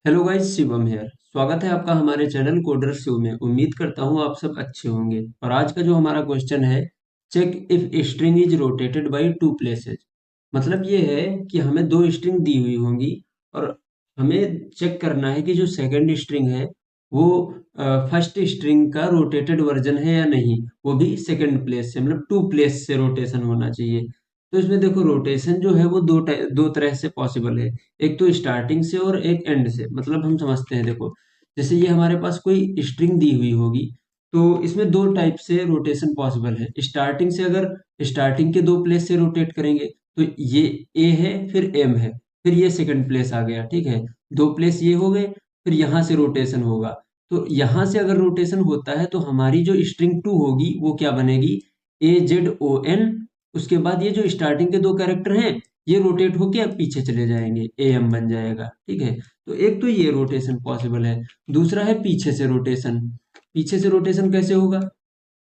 Hello guys, Shivam hair. स्वागत है आपका हमारे चैनल कोडर शो में। उम्मीद करता हूँ आप सब अच्छे होंगे। और आज का जो हमारा क्वेश्चन है, check if string is rotated by two places. मतलब ये है कि हमें दो स्ट्रिंग दी हुई होंगी और हमें चेक करना है कि जो सेकंड स्ट्रिंग है वो फर्स्ट स्ट्रिंग का रोटेटेड वर्जन है या नहीं। वो भी सेकंड प्लेस से, मतलब टू प्लेस से रोटेशन होना चाहिए। तो इसमें देखो, रोटेशन जो है वो दो तरह से पॉसिबल है। एक तो स्टार्टिंग से और एक एंड से। मतलब हम समझते हैं, देखो, जैसे ये हमारे पास कोई स्ट्रिंग दी हुई होगी तो इसमें दो टाइप से रोटेशन पॉसिबल है। स्टार्टिंग से, अगर स्टार्टिंग के दो प्लेस से रोटेट करेंगे तो ये ए है, फिर एम है, फिर ये सेकंड प्लेस आ गया, ठीक है। दो प्लेस ये हो गए, फिर यहाँ से रोटेशन होगा। तो यहाँ से अगर रोटेशन होता है तो हमारी जो स्ट्रिंग टू होगी वो क्या बनेगी? AZON। उसके बाद ये जो स्टार्टिंग के दो कैरेक्टर हैं ये रोटेट होके अब पीछे चले जाएंगे, AM बन जाएगा, ठीक है। तो एक तो ये रोटेशन पॉसिबल है। दूसरा है पीछे से रोटेशन। पीछे से रोटेशन कैसे होगा?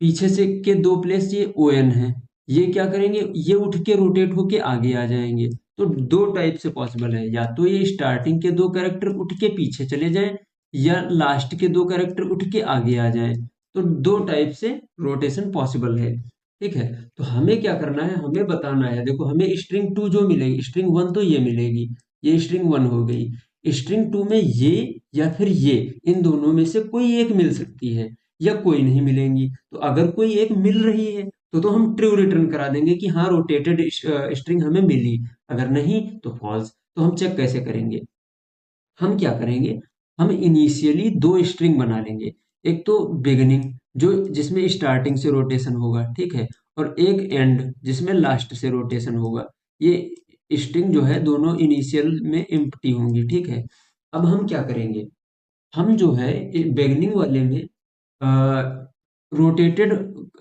पीछे से के दो प्लेस ये ON है, ये क्या करेंगे, ये उठ के रोटेट होके आगे आ जाएंगे। तो दो टाइप से पॉसिबल है, या तो ये स्टार्टिंग के दो कैरेक्टर उठ के पीछे चले जाएं, या लास्ट के दो कैरेक्टर उठ के आगे आ जाएं। तो दो टाइप से रोटेशन पॉसिबल है, ठीक है। तो हमें क्या करना है, हमें बताना है। देखो, हमें स्ट्रिंग टू जो मिलेगी, स्ट्रिंग वन तो ये मिलेगी, ये स्ट्रिंग वन हो गई। स्ट्रिंग टू में ये या फिर ये, इन दोनों में से कोई एक मिल सकती है या कोई नहीं मिलेंगी। तो अगर कोई एक मिल रही है तो हम ट्रू रिटर्न करा देंगे कि हाँ, रोटेटेड स्ट्रिंग हमें मिली। अगर नहीं तो फॉल्स। तो हम चेक कैसे करेंगे? हम क्या करेंगे, हम इनिशियली दो स्ट्रिंग बना लेंगे। एक तो बिगिनिंग, जो जिसमें स्टार्टिंग से रोटेशन होगा, ठीक है। और एक एंड जिसमें लास्ट से रोटेशन होगा। ये स्ट्रिंग जो है दोनों इनिशियल में एम्प्टी होंगी, ठीक है। अब हम क्या करेंगे, हम जो है बिगिनिंग वाले में रोटेटेड,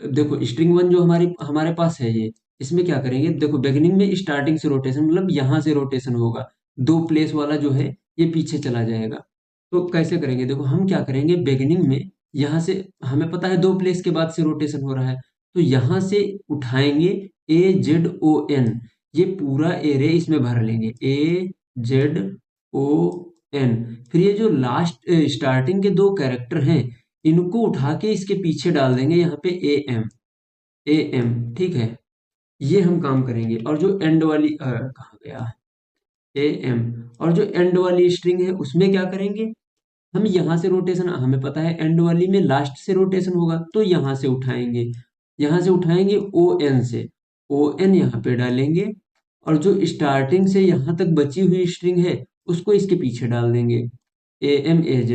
देखो स्ट्रिंग वन जो हमारी हमारे पास है ये, इसमें क्या करेंगे, देखो बिगिनिंग में स्टार्टिंग से रोटेशन, मतलब यहाँ से रोटेशन होगा। दो प्लेस वाला जो है ये पीछे चला जाएगा। तो कैसे करेंगे, देखो हम क्या करेंगे, बिगिनिंग में यहाँ से हमें पता है दो प्लेस के बाद से रोटेशन हो रहा है, तो यहाँ से उठाएंगे AZON। ये पूरा एरे इसमें भर लेंगे, AZON। फिर ये जो लास्ट स्टार्टिंग के दो कैरेक्टर हैं इनको उठा के इसके पीछे डाल देंगे, यहाँ पे AM, ठीक है। ये हम काम करेंगे। और जो एंड वाली कहाँ गया, AM, और जो एंड वाली स्ट्रिंग है उसमें क्या करेंगे, हम यहाँ से रोटेशन, हमें पता है एंड वाली में लास्ट से रोटेशन होगा, तो यहाँ से उठाएंगे, यहाँ से उठाएंगे ON से, ON यहाँ पे डालेंगे। और जो स्टार्टिंग से यहाँ तक बची हुई स्ट्रिंग है उसको इसके पीछे डाल देंगे, AMAZ,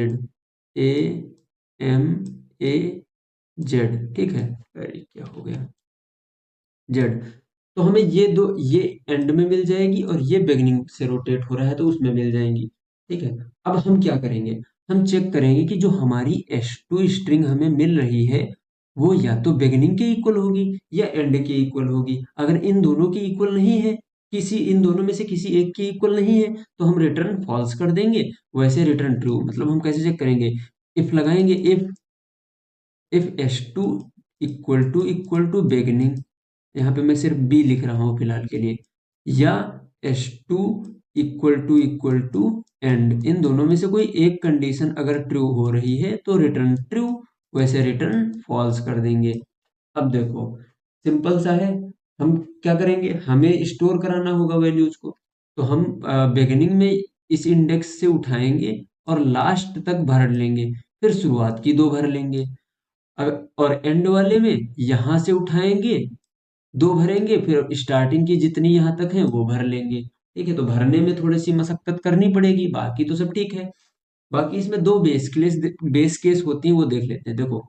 ठीक है। अरे क्या हो गया, जेड। तो हमें ये दो, ये एंड में मिल जाएगी और ये बिगनिंग से रोटेट हो रहा है तो उसमें मिल जाएंगी, ठीक है। अब हम क्या करेंगे, हम चेक करेंगे कि जो हमारी S2 स्ट्रिंग हमें मिल रही है वो या तो बिगनिंग के इक्वल होगी या एंड के इक्वल होगी। अगर इन दोनों की इक्वल नहीं है, किसी इन दोनों में से किसी एक की इक्वल नहीं है, तो हम रिटर्न फॉल्स कर देंगे। वैसे रिटर्न ट्रू। मतलब हम कैसे चेक करेंगे, इफ लगाएंगे, if S2 equal to beginning, यहाँ पे मैं सिर्फ बी लिख रहा हूँ फिलहाल के लिए, या S2 इक्वल टू एंड, इन दोनों में से कोई एक कंडीशन अगर ट्रू हो रही है तो रिटर्न ट्रू, वैसे रिटर्न फॉल्स कर देंगे। अब देखो, सिंपल सा है। हम क्या करेंगे, हमें स्टोर कराना होगा वैल्यूज को। तो हम बिगिनिंग में इस इंडेक्स से उठाएंगे और लास्ट तक भर लेंगे, फिर शुरुआत की दो भर लेंगे। और एंड वाले में यहां से उठाएंगे, दो भरेंगे, फिर स्टार्टिंग की जितनी यहाँ तक है वो भर लेंगे, ठीक है। तो भरने में थोड़ी सी मशक्कत करनी पड़ेगी, बाकी तो सब ठीक है। बाकी इसमें दो बेस केस होती हैं, वो देख लेते हैं। देखो,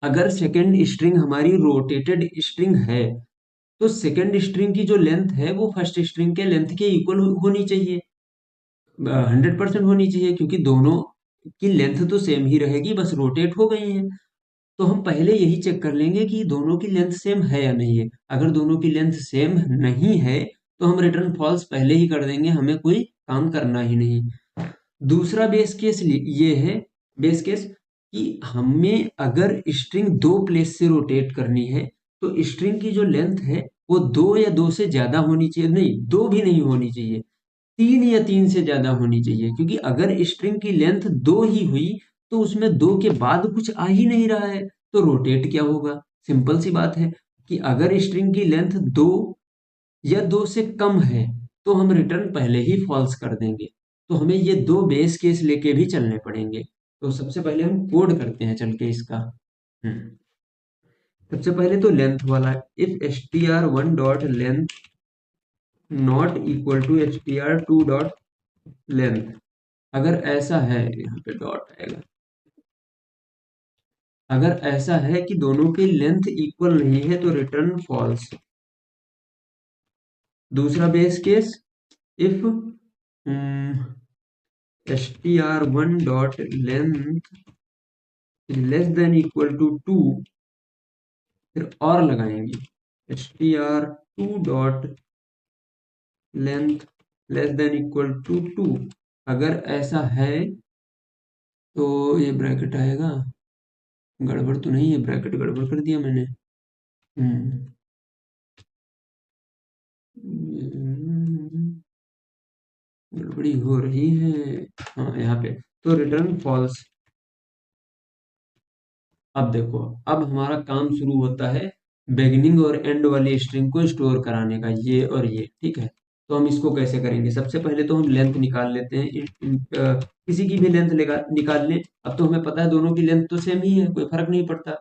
अगर सेकंड स्ट्रिंग हमारी रोटेटेड स्ट्रिंग है तो सेकंड स्ट्रिंग की जो लेंथ है वो फर्स्ट स्ट्रिंग के लेंथ के इक्वल होनी चाहिए, 100% होनी चाहिए, क्योंकि दोनों की लेंथ तो सेम ही रहेगी, बस रोटेट हो गई है। तो हम पहले यही चेक कर लेंगे कि दोनों की लेंथ सेम है या नहीं है। अगर दोनों की लेंथ सेम नहीं है तो हम रिटर्न फॉल्स पहले ही कर देंगे, हमें कोई काम करना ही नहीं। दूसरा बेस केस ये है, बेस केस, कि हमें अगर स्ट्रिंग दो प्लेस से रोटेट करनी है तो स्ट्रिंग की जो लेंथ है वो दो या दो से ज्यादा होनी चाहिए, नहीं, दो भी नहीं होनी चाहिए, 3 या 3 से ज्यादा होनी चाहिए, क्योंकि अगर स्ट्रिंग की लेंथ 2 ही हुई तो उसमें 2 के बाद कुछ आ ही नहीं रहा है, तो रोटेट क्या होगा? सिंपल सी बात है कि अगर स्ट्रिंग की लेंथ 2 या 2 से कम है तो हम रिटर्न पहले ही फॉल्स कर देंगे। तो हमें ये दो बेस केस लेके भी चलने पड़ेंगे। तो सबसे पहले हम कोड करते हैं चल के इसका। हम्म सबसे पहले तो लेंथ वाला, if str1 dot length not equal to str2 dot length, अगर ऐसा है, यहाँ पे डॉट आएगा, अगर ऐसा है कि दोनों की लेंथ इक्वल नहीं है तो रिटर्न फॉल्स। दूसरा base case, if str1 dot length is less than equal to 2, फिर और लगाएंगे str2 dot length less than equal to 2। अगर ऐसा है तो ये ब्रैकेट आएगा, गड़बड़ तो नहीं है? ब्रैकेट गड़बड़ कर दिया मैंने। हम्म गड़बड़ी हो रही है। हाँ, यहाँ पे तो रिटर्न फॉल्स। अब देखो, अब हमारा काम शुरू होता है बिगिनिंग और एंड वाली स्ट्रिंग को स्टोर कराने का, ये और ये, ठीक है। तो हम इसको कैसे करेंगे? सबसे पहले तो हम लेंथ निकाल लेते हैं, किसी की भी लेंथ निकाल लें। अब तो हमें पता है दोनों की लेंथ तो सेम ही है, कोई फर्क नहीं पड़ता।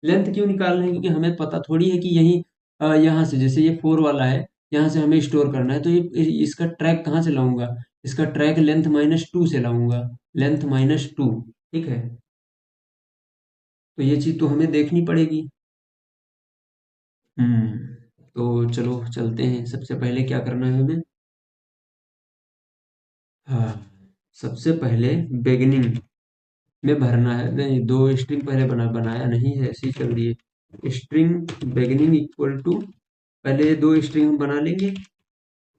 लेंथ क्यों निकाल रहे हैं? क्योंकि हमें पता थोड़ी है कि यही यहाँ से, जैसे ये 4 वाला है, यहाँ से हमें स्टोर करना है, तो ये इसका ट्रैक कहाँ से लाऊंगा? इसका ट्रैक लेंथ -2 से लाऊंगा, लेंथ -2, ठीक है। तो ये चीज तो हमें देखनी पड़ेगी। तो चलो चलते हैं, सबसे पहले क्या करना है हमें? हाँ, सबसे पहले बिगिनिंग में भरना है। नहीं, दो स्ट्रिंग पहले बनाया नहीं है, ऐसे ही चल रही है। स्ट्रिंग बिगिनिंग इक्वल टू, पहले दो स्ट्रिंग हम बना लेंगे,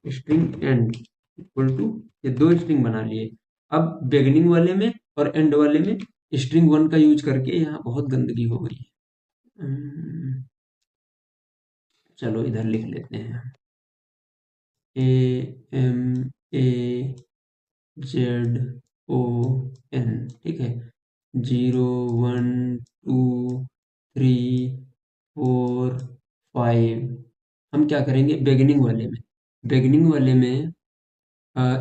स्ट्रिंग एंड इक्वल टू, ये दो स्ट्रिंग बना लिए। अब बिगिनिंग वाले में और एंड वाले में स्ट्रिंग 1 का यूज करके, यहाँ बहुत गंदगी हो गई है। चलो इधर लिख लेते हैं, AMAZON, ठीक है। 0 1 2 3 4 5। हम क्या करेंगे बिगिनिंग वाले में? बिगिनिंग वाले में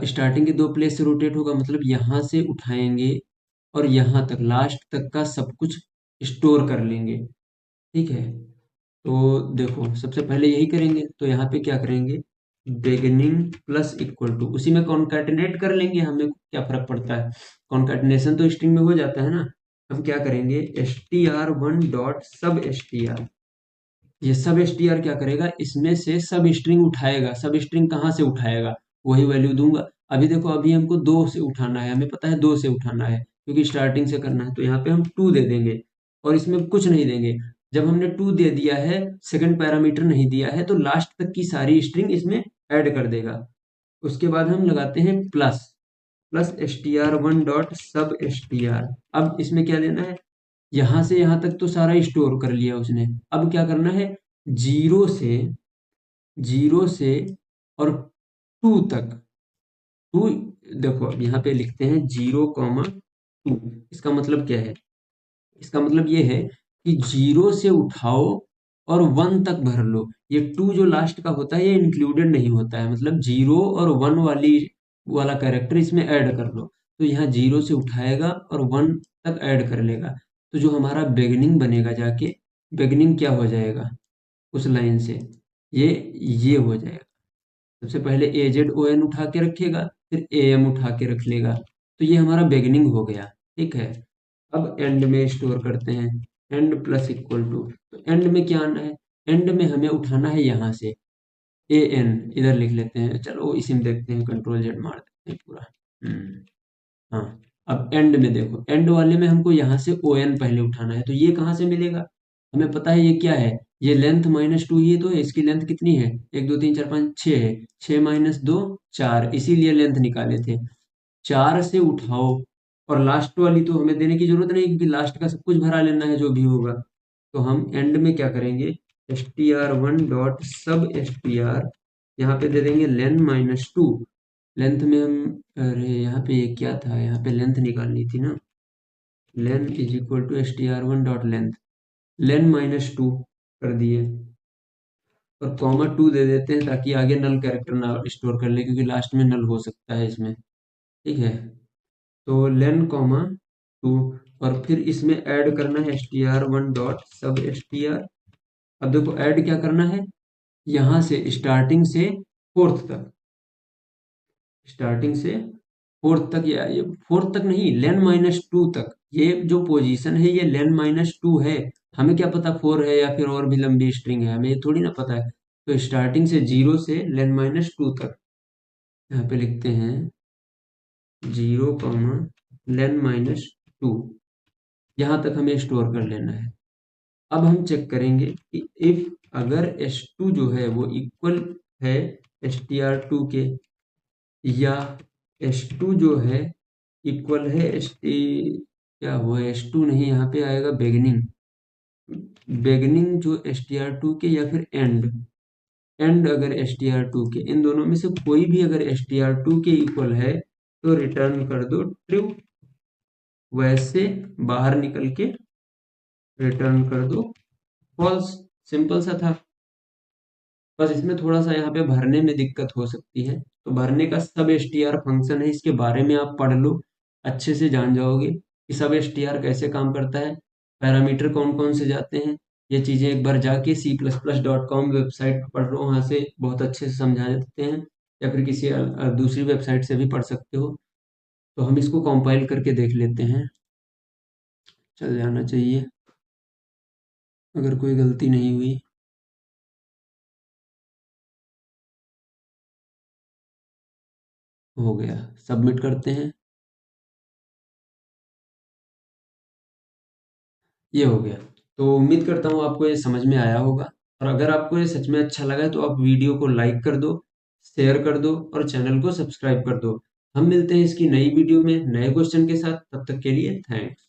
स्टार्टिंग के दो प्लेस से रोटेट होगा, मतलब यहाँ से उठाएंगे और यहाँ तक लास्ट तक का सब कुछ स्टोर कर लेंगे, ठीक है। तो देखो, सबसे पहले यही करेंगे, तो यहाँ पे क्या करेंगे? बिगिनिंग प्लस इक्वल टू, उसी में कॉन्कैटिनेट कर लेंगे, हमें क्या फर्क पड़ता है? कॉन्कैटिनेशन तो स्ट्रिंग में हो जाता है ना। हम क्या करेंगे? str1 डॉट सब str, ये सब str क्या करेगा? इसमें से सब स्ट्रिंग उठाएगा। सब स्ट्रिंग कहाँ से उठाएगा? वही वैल्यू दूंगा। अभी देखो, अभी हमको 2 से उठाना है, हमें पता है 2 से उठाना है क्योंकि स्टार्टिंग से करना है, तो यहाँ पे हम 2 दे देंगे और इसमें कुछ नहीं देंगे। जब हमने 2 दे दिया है, सेकंड पैरामीटर नहीं दिया है, तो लास्ट तक की सारी स्ट्रिंग इसमें ऐड कर देगा। उसके बाद हम लगाते हैं प्लस, प्लस str1 डॉट सब str। अब इसमें क्या लेना है? यहां से यहां तक तो सारा स्टोर कर लिया उसने। अब क्या करना है? जीरो से, जीरो से और 2 तक, 2, देखो अब यहाँ पे लिखते हैं 0, 2। इसका मतलब क्या है? इसका मतलब ये है कि 0 से उठाओ और 1 तक भर लो। ये 2 जो लास्ट का होता है ये इंक्लूडेड नहीं होता है, मतलब 0 और 1 वाला कैरेक्टर इसमें ऐड कर लो। तो यहाँ 0 से उठाएगा और 1 तक ऐड कर लेगा। तो जो हमारा बिगिनिंग बनेगा, जाके बिगिनिंग क्या हो जाएगा उस लाइन से? ये हो जाएगा। सबसे पहले AZON उठा के रखेगा, फिर AM उठा के रख लेगा, तो ये हमारा बिगिनिंग हो गया, ठीक है। अब एंड में स्टोर करते हैं, एंड प्लस इक्वल टू, तो एंड में क्या आना है? एंड में हमें उठाना है यहाँ से AN, इधर लिख लेते हैं, चलो इसी में देखते हैं, Ctrl Z मार देते हैं पूरा। हाँ, अब एंड में देखो, एंड वाले में हमको यहाँ से ON पहले उठाना है, तो ये कहाँ से मिलेगा? हमें पता है ये क्या है, ये लेंथ -2 ही तो है, इसकी लेंथ कितनी है? 1 2 3 4 5 6 है, 6 -2 4, इसीलिए लेंथ निकाले थे। 4 से उठाओ और लास्ट वाली तो हमें देने की जरूरत नहीं, क्योंकि लास्ट का सब कुछ भरा लेना है जो भी होगा। तो हम एंड में क्या करेंगे? str1 डॉट सब str, यहाँ पे दे देंगे लेन -2, लेंथ में हम, अरे यहाँ पे ये क्या था, यहाँ पे लेंथ निकालनी थी ना। Len is equal to str1 dot length, len minus two कर दिए, और कॉमा टू दे देते हैं ताकि आगे नल कैरेक्टर ना स्टोर कर ले, क्योंकि लास्ट में नल हो सकता है इसमें। ठीक है, तो लेन कॉमा टू, और फिर इसमें ऐड करना है str1 डॉट सब str। अब देखो ऐड क्या करना है, यहाँ से स्टार्टिंग से फोर्थ तक, स्टार्टिंग से फोर्थ तक, या ये फोर्थ तक नहीं, लेन माइनस टू तक। ये जो पोजीशन है ये लेन माइनस टू है, हमें क्या पता फोर है या फिर और भी लंबी स्ट्रिंग है, हमें ये थोड़ी ना पता है। तो स्टार्टिंग से जीरो से लेन माइनस टू तक, यहाँ पे लिखते हैं zero comma lane minus to, यहाँ तक हमें स्टोर कर लेना है। अब हम चेक करेंगे कि इफ अगर S2 जो है वो इक्वल है str2 के, या S2 जो है इक्वल है क्या हुआ, S2 नहीं, यहाँ पे आएगा बेगनिंग, बेगनिंग जो str2 के, या फिर एंड, एंड अगर str2 के, इन दोनों में से कोई भी अगर str2 के इक्वल है तो रिटर्न कर दो ट्रू, वैसे बाहर निकल के रिटर्न कर दो फॉल्स। सिंपल सा था। बस इसमें थोड़ा सा यहाँ पे भरने में दिक्कत हो सकती है, तो भरने का सब str फंक्शन है, इसके बारे में आप पढ़ लो, अच्छे से जान जाओगे कि सब str कैसे काम करता है, पैरामीटर कौन कौन से जाते हैं। ये चीज़ें एक बार जाके c++.com वेबसाइट पर पढ़ लो, वहाँ से बहुत अच्छे से समझा देते हैं, या फिर किसी दूसरी वेबसाइट से भी पढ़ सकते हो। तो हम इसको कंपाइल करके देख लेते हैं, चल जाना चाहिए अगर कोई गलती नहीं हुई। हो गया, सबमिट करते हैं, ये हो गया। तो उम्मीद करता हूँ आपको ये समझ में आया होगा, और अगर आपको ये सच में अच्छा लगा है तो आप वीडियो को लाइक कर दो, शेयर कर दो, और चैनल को सब्सक्राइब कर दो। हम मिलते हैं इसकी नई वीडियो में नए क्वेश्चन के साथ, तब तक के लिए थैंक्स।